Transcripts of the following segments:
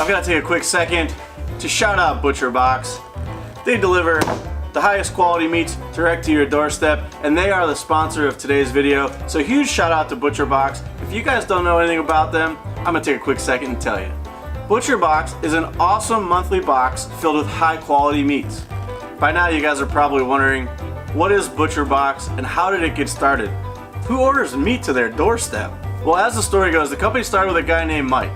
I've got to take a quick second to shout out ButcherBox. They deliver the highest quality meats direct to your doorstep, and they are the sponsor of today's video. So huge shout out to ButcherBox. If you guys don't know anything about them, I'm gonna take a quick second and tell you. ButcherBox is an awesome monthly box filled with high quality meats. By now you guys are probably wondering, what is ButcherBox and how did it get started? Who orders meat to their doorstep? Well, as the story goes, the company started with a guy named Mike.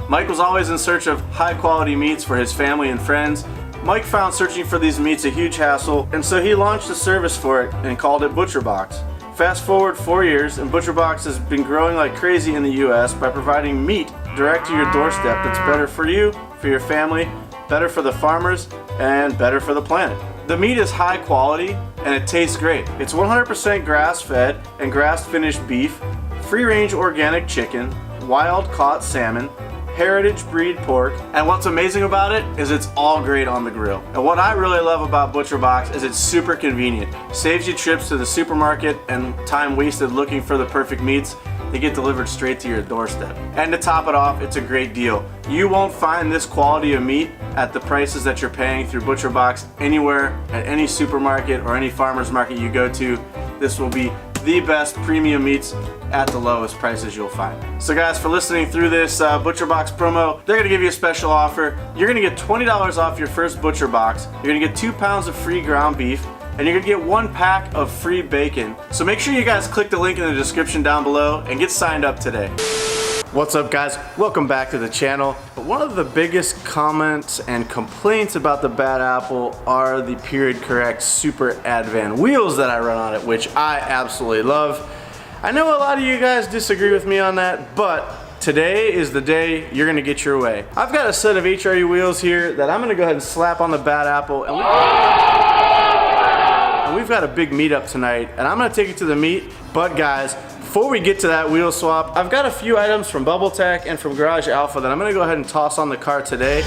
Mike was always in search of high quality meats for his family and friends. Mike found searching for these meats a huge hassle, and so he launched a service for it and called it ButcherBox. Fast forward 4 years, and ButcherBox has been growing like crazy in the US by providing meat direct to your doorstep that's better for you, for your family, better for the farmers, and better for the planet. The meat is high quality and it tastes great. It's 100% grass-fed and grass-finished beef, free-range organic chicken, wild-caught salmon, heritage breed pork, and what's amazing about it is it's all great on the grill. And what I really love about ButcherBox is it's super convenient. Saves you trips to the supermarket and time wasted looking for the perfect meats. They get delivered straight to your doorstep. And to top it off, it's a great deal. You won't find this quality of meat at the prices that you're paying through ButcherBox anywhere, at any supermarket or any farmer's market you go to. This will be the best premium meats at the lowest prices you'll find. So guys, for listening through this ButcherBox promo, they're gonna give you a special offer. You're gonna get $20 off your first ButcherBox. You're gonna get 2 pounds of free ground beef, and you're gonna get 1 pack of free bacon. So make sure you guys click the link in the description down below and get signed up today. What's up guys? Welcome back to the channel. One of the biggest comments and complaints about the Bad Apple are the period correct Super Advan wheels that I run on it, which I absolutely love. I know a lot of you guys disagree with me on that, but today is the day you're gonna get your way. I've got a set of HRE wheels here that I'm gonna go ahead and slap on the Bad Apple, and we've got a big meetup tonight, and I'm gonna take it to the meet. But guys, before we get to that wheel swap, I've got a few items from BubbleTech and from Garage Alpha that I'm gonna go ahead and toss on the car today.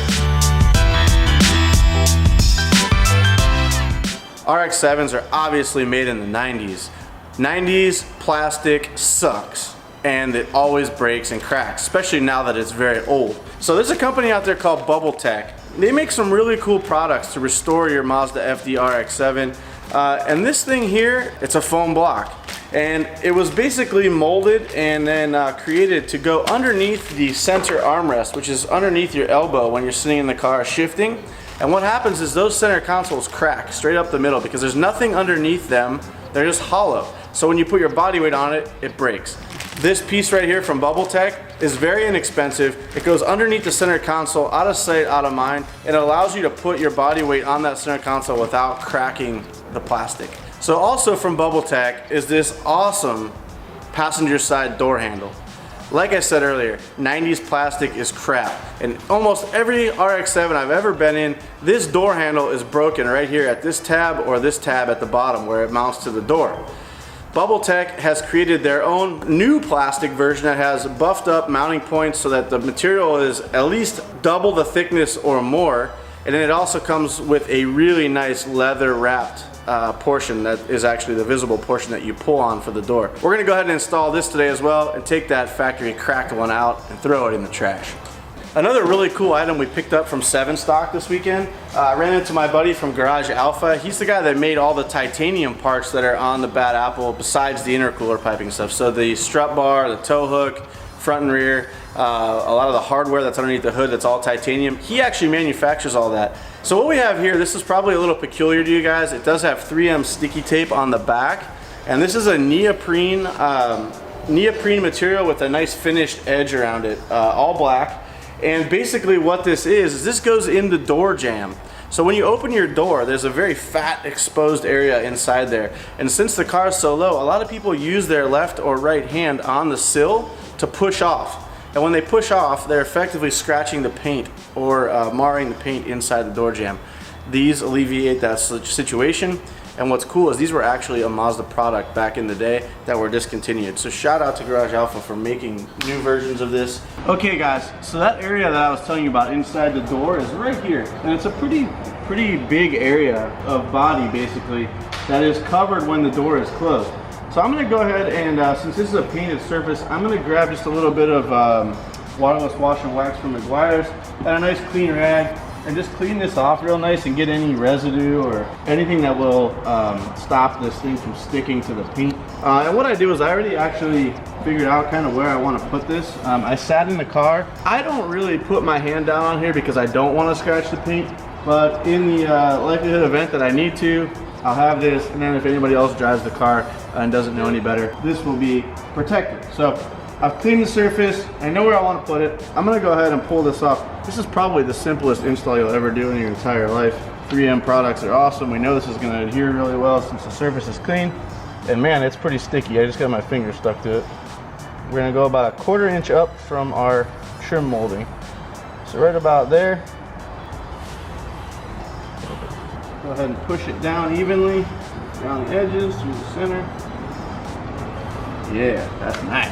RX-7s are obviously made in the 90s. 90s plastic sucks, and it always breaks and cracks, especially now that it's very old. So there's a company out there called BubbleTech. They make some really cool products to restore your Mazda FD RX-7. And this thing here, it's a foam block. And it was basically molded and then created to go underneath the center armrest, which is underneath your elbow when you're sitting in the car shifting. And what happens is those center consoles crack straight up the middle because there's nothing underneath them. They're just hollow. So when you put your body weight on it, it breaks. This piece right here from BubbleTech is very inexpensive. It goes underneath the center console, out of sight, out of mind, and it allows you to put your body weight on that center console without cracking the plastic. So also from BubbleTech is this awesome passenger side door handle. Like I said earlier, 90s plastic is crap, and almost every RX-7 I've ever been in, this door handle is broken right here at this tab or this tab at the bottom where it mounts to the door. BubbleTech has created their own new plastic version that has buffed up mounting points so that the material is at least double the thickness or more, and then it also comes with a really nice leather wrapped portion that is actually the visible portion that you pull on for the door. We're gonna go ahead and install this today as well and take that factory cracked one out and throw it in the trash. Another really cool item we picked up from 7 Stock this weekend, I ran into my buddy from Garage Alpha. He's the guy that made all the titanium parts that are on the Bad Apple besides the intercooler piping stuff. So the strut bar, the tow hook, front and rear, a lot of the hardware that's underneath the hood, that's all titanium. He actually manufactures all that. So what we have here, this is probably a little peculiar to you guys. It does have 3M sticky tape on the back, and this is a neoprene material with a nice finished edge around it, all black. And basically what this is this goes in the door jamb. So when you open your door, there's a very fat exposed area inside there. And since the car is so low, a lot of people use their left or right hand on the sill to push off. And when they push off, they're effectively scratching the paint or marring the paint inside the door jamb. These alleviate that situation. And what's cool is these were actually a Mazda product back in the day that were discontinued. So shout out to Garage Alpha for making new versions of this. Okay guys, so that area that I was telling you about inside the door is right here. And it's a pretty big area of body basically that is covered when the door is closed. So I'm gonna go ahead and since this is a painted surface, I'm gonna grab just a little bit of waterless wash and wax from McGuire's, and a nice clean rag, and just clean this off real nice and get any residue or anything that will stop this thing from sticking to the paint. And what I do is I already actually figured out kind of where I want to put this. I sat in the car. I don't really put my hand down on here because I don't want to scratch the paint, but in the likelihood event that I need to, I'll have this, and then if anybody else drives the car and doesn't know any better, this will be protected. So I've cleaned the surface, I know where I want to put it. I'm gonna go ahead and pull this off. This is probably the simplest install you'll ever do in your entire life. 3M products are awesome. We know this is gonna adhere really well since the surface is clean. And man, it's pretty sticky. I just got my finger stuck to it. We're gonna go about 1/4 inch up from our trim molding. So right about there. Go ahead and push it down evenly, down the edges, through the center. Yeah, that's nice.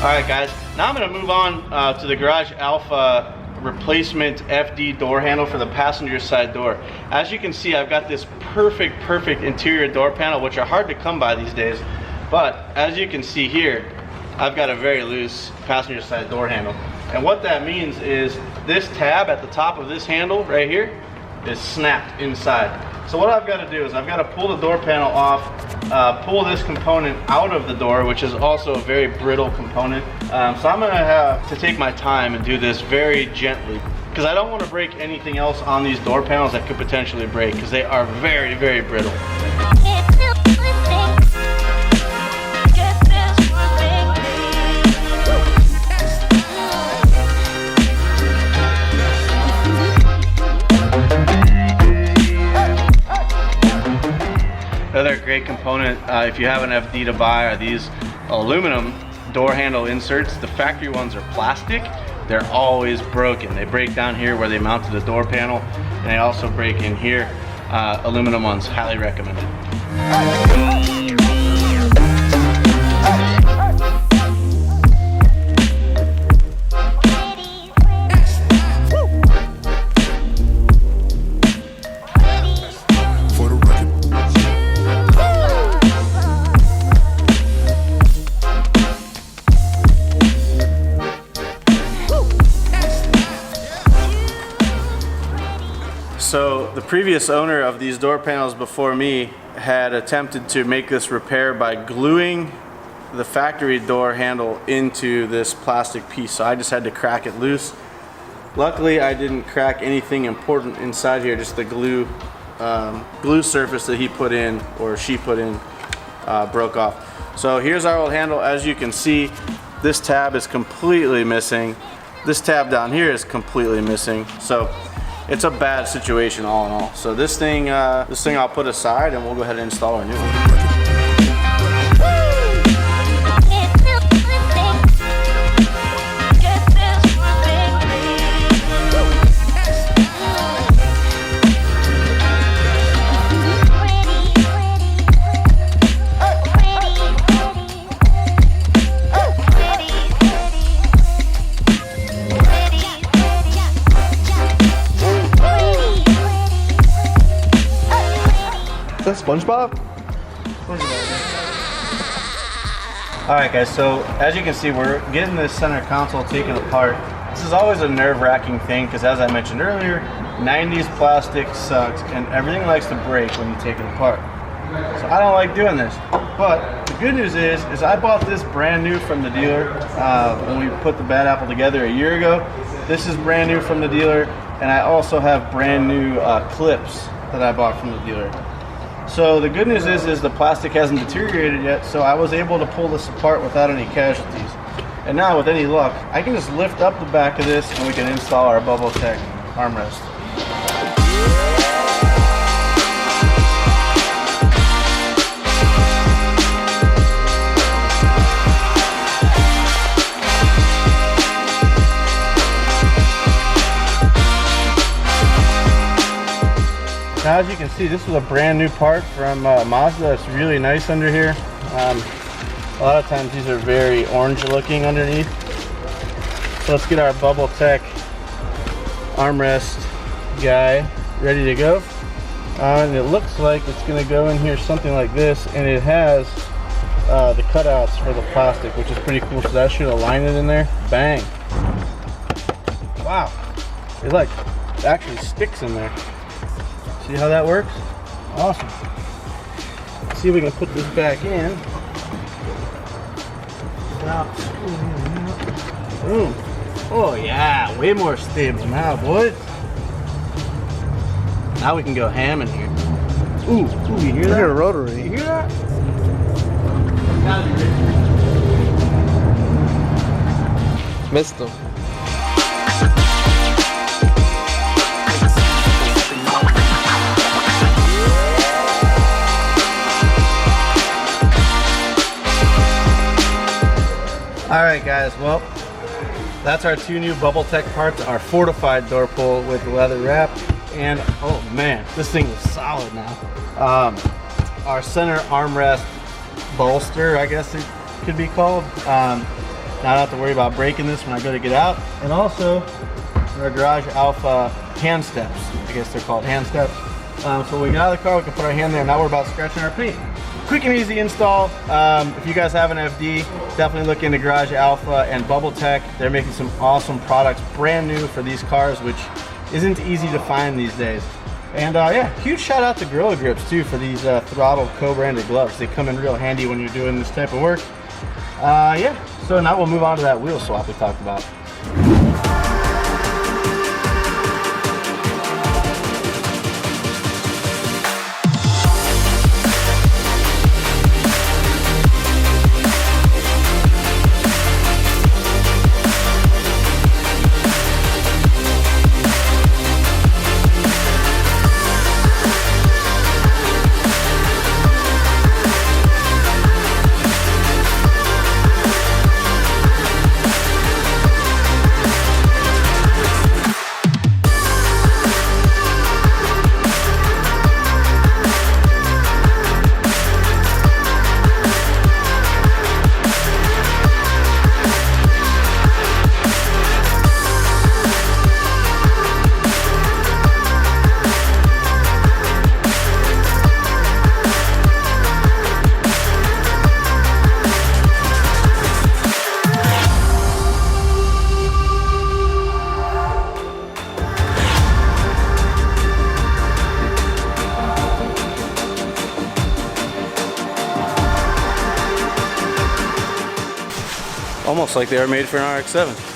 All right, guys, now I'm gonna move on to the Garage Alpha replacement FD door handle for the passenger side door. As you can see, I've got this perfect interior door panel, which are hard to come by these days. But as you can see here, I've got a very loose passenger side door handle. And what that means is this tab at the top of this handle right here is snapped inside. So what I've got to do is I've got to pull the door panel off, pull this component out of the door, which is also a very brittle component. So I'm going to have to take my time and do this very gently, because I don't want to break anything else on these door panels that could potentially break, because they are very brittle. Another great component, if you have an FD to buy, are these aluminum door handle inserts. The factory ones are plastic. They're always broken. They break down here where they mount to the door panel, and they also break in here. Aluminum ones, highly recommended. So the previous owner of these door panels before me had attempted to make this repair by gluing the factory door handle into this plastic piece. So I just had to crack it loose. Luckily, I didn't crack anything important inside here, just the glue surface that he put in, or she put in, broke off. So here's our old handle. As you can see, this tab is completely missing. This tab down here is completely missing. So it's a bad situation all in all. So this thing I'll put aside, and we'll go ahead and install our new one. Is that SpongeBob? Alright guys, so as you can see, we're getting this center console taken apart. This is always a nerve-wracking thing because, as I mentioned earlier, 90s plastic sucks and everything likes to break when you take it apart. So I don't like doing this. But the good news is I bought this brand new from the dealer when we put the Bad Apple together a year ago. This is brand new from the dealer, and I also have brand new clips that I bought from the dealer. So the good news is the plastic hasn't deteriorated yet, so I was able to pull this apart without any casualties. And now, with any luck, I can just lift up the back of this and we can install our Bubble Tech armrest. Now, as you can see, this is a brand new part from Mazda. It's really nice under here. A lot of times these are very orange looking underneath. So let's get our Bubble Tech armrest guy ready to go. And it looks like it's gonna go in here something like this, and it has the cutouts for the plastic, which is pretty cool. So that should align it in there. Bang. Wow. It like actually sticks in there. See how that works? Awesome. Let's see if we can put this back in. Boom. Oh yeah, way more stable now, boys. Now we can go ham in here. Ooh, you hear that? I hear a rotary. You hear that? Missed them. All right, guys. Well, that's our 2 new Bubble Tech parts. Our fortified door pull with leather wrap, and oh man, this thing is solid now. Our center armrest bolster, I guess it could be called. Now I don't have to worry about breaking this when I go to get out. And also our Garage Alpha hand steps. I guess they're called hand steps. So when we get out of the car, we can put our hand there. Now we're about scratching our paint. Quick and easy install. If you guys have an FD, definitely look into Garage Alpha and Bubble Tech. They're making some awesome products, brand new for these cars, which isn't easy to find these days. And yeah, huge shout out to Gorilla Grips too for these throtl co-branded gloves. They come in real handy when you're doing this type of work. Yeah, so now we'll move on to that wheel swap we talked about. Almost like they were made for an RX-7.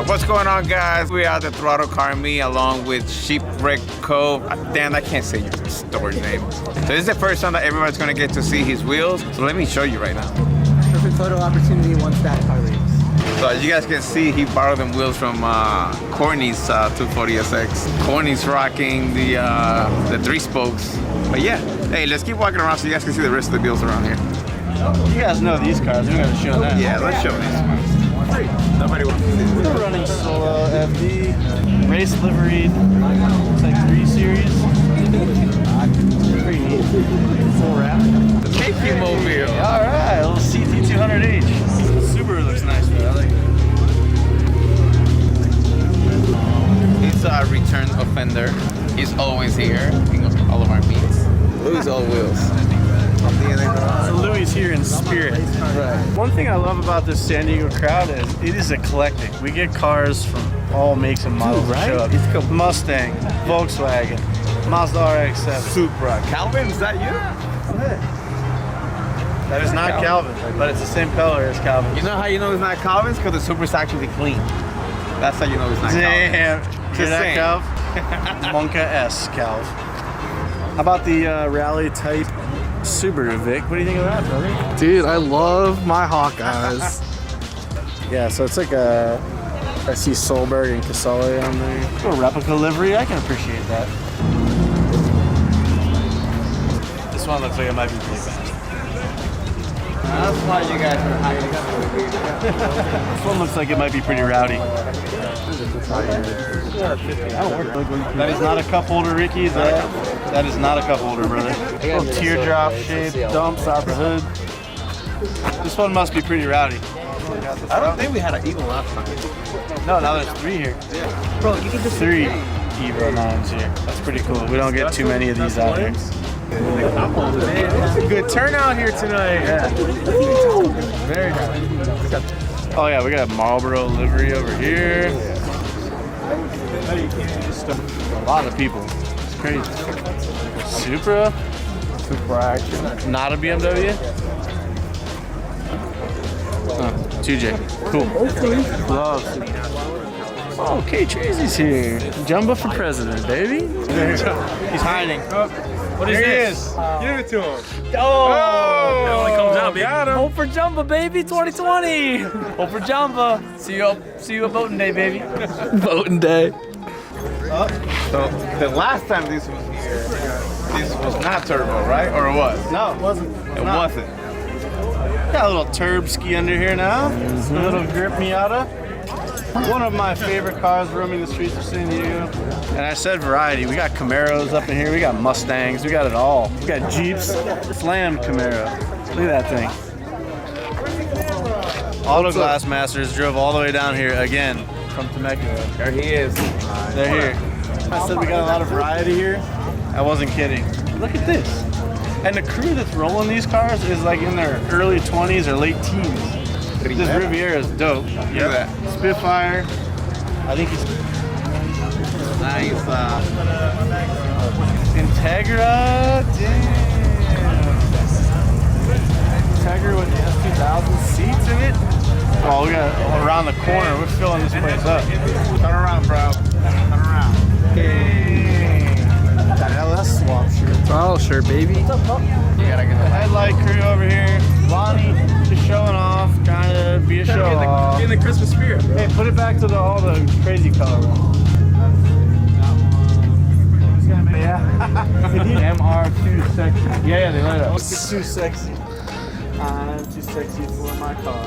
What's going on, guys? We are at the Throttle Car Me along with Shipwreck Cove. Damn, I can't say your store name. So this is the first time that everybody's gonna get to see his wheels. So let me show you right now. Perfect photo opportunity once that car leaves. So as you guys can see, he borrowed them wheels from Corny's 240SX. Corny's rocking the 3 spokes. But yeah, hey, let's keep walking around so you guys can see the rest of the wheels around here. You guys know these cars. We're gonna show them. Yeah, let's show these ones. Nobody wants to see this. We're running Solo FD, race liveried. Looks like 3 Series. Pretty neat. Full wrap. The Mickey Mobile. All right, a little CT200H. Subaru looks nice, man. I like it. He's a return offender. He's always here. He goes to all of our meets. Louis all wheels. So Louis here in spirit. Right. One thing I love about this San Diego crowd is it is eclectic. We get cars from all makes and models. Dude, right? Show up. It's got Mustang, Volkswagen, Mazda RX-7, Supra. Calvin, is that you? That is not Calvin, but it's the same color as Calvin. You know how you know it's not Calvin's? Because the Supra's actually clean. That's how you know it's not Calvin. Damn. Hear that, Calv? Monka S, Calv. How about the rally type Subaru, Vic? What do you think of that, brother? Dude, I love my Hawkeyes. Yeah, so it's like I see Solberg and Casale on there. A replica livery, I can appreciate that. one looks like it might be pretty fast. That's why you guys are hiding. This one looks like it might be pretty rowdy. That is not a cup holder, Ricky. That is not a cup holder, brother. Little teardrop shaped dumps out the hood. This one must be pretty rowdy. I don't think we had an Eagle last time. No, now there's 3 here. Bro, you can just 3 Evo 9s here. That's pretty cool. We don't get too many of these out here. It's a good turnout here tonight. Yeah. Very nice. Oh yeah, we got a Marlboro livery over here. A lot of people. It's crazy. Supra. Action. Not a BMW. 2J. Cool. Gloves. Oh, K Tracy's here. Jumbo for president, baby. He's hiding. What is this? Give it to him. Oh! That only comes out, baby. Got him. Hope for Jumbo, baby. 2020. Hope for Jumbo. See you at voting day, baby. Voting day. So the last time this was here, this was not turbo, right? Or it was? No, it wasn't. It wasn't. Got a little turb ski under here now. A little grip Miata. One of my favorite cars roaming the streets of San Diego. And I said variety. We got Camaros up in here. We got Mustangs. We got it all. We got Jeeps. Slammed Camaro. Look at that thing. Auto Glass Masters drove all the way down here again from Temecula. There he is. They're here. I said we got a lot of variety here. I wasn't kidding. Look at this. And the crew that's rolling these cars is like in their early 20s or late teens. This Riviera is dope. Look at that. Spitfire. I think he's Nice. Integra. Damn. Integra with the S2000 seats in it. Oh, we got around the corner. We're filling this place up. Turn around, bro. Turn around. That LS swap shirt. Throttle shirt, baby. You gotta get The headlight crew over here. Lonnie just showing off, trying to be a show off. In the Christmas spirit. Hey, put it back to all the crazy color ones. Yeah. MR2 sexy. Yeah, they let us. It's too sexy. I'm too sexy for my car.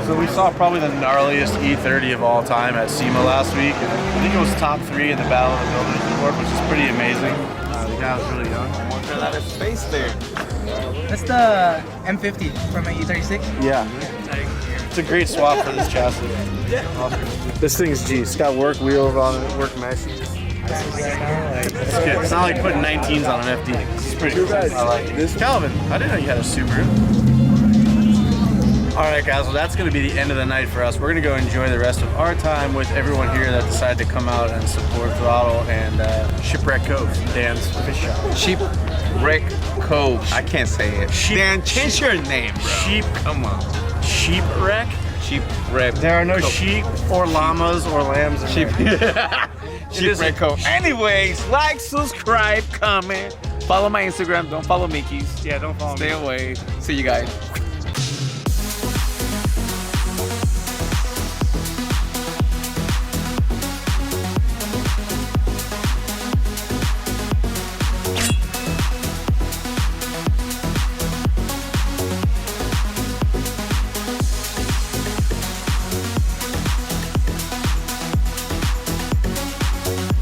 So we saw probably the gnarliest E30 of all time at SEMA last week. I think it was top 3 in the Battle of the Builders Report, which is pretty amazing. The guy was really young. a lot of space there. That's the M50 from an E36. Yeah. It's a great swap for this chassis. This thing's G. It's got work wheels on it, work meshes. It's good. It's not like putting 19s on an FD. It's pretty cool. I like it. Calvin, I didn't know you had a Subaru. Alright guys, well that's going to be the end of the night for us. We're going to go enjoy the rest of our time with everyone here that decided to come out and support Throtl and Shipwreck Cove, Dan's fish shop. Shipwreck Cove. I can't say it. Dan, change your name, bro. Sheep. Come on. Shipwreck? Shipwreck. There are no Cove. sheep or llamas or lambs in there. Shipwreck Cove. Anyways, like, subscribe, comment. Follow my Instagram. Don't follow Mickey's. Yeah, don't follow me. Stay away. See you guys.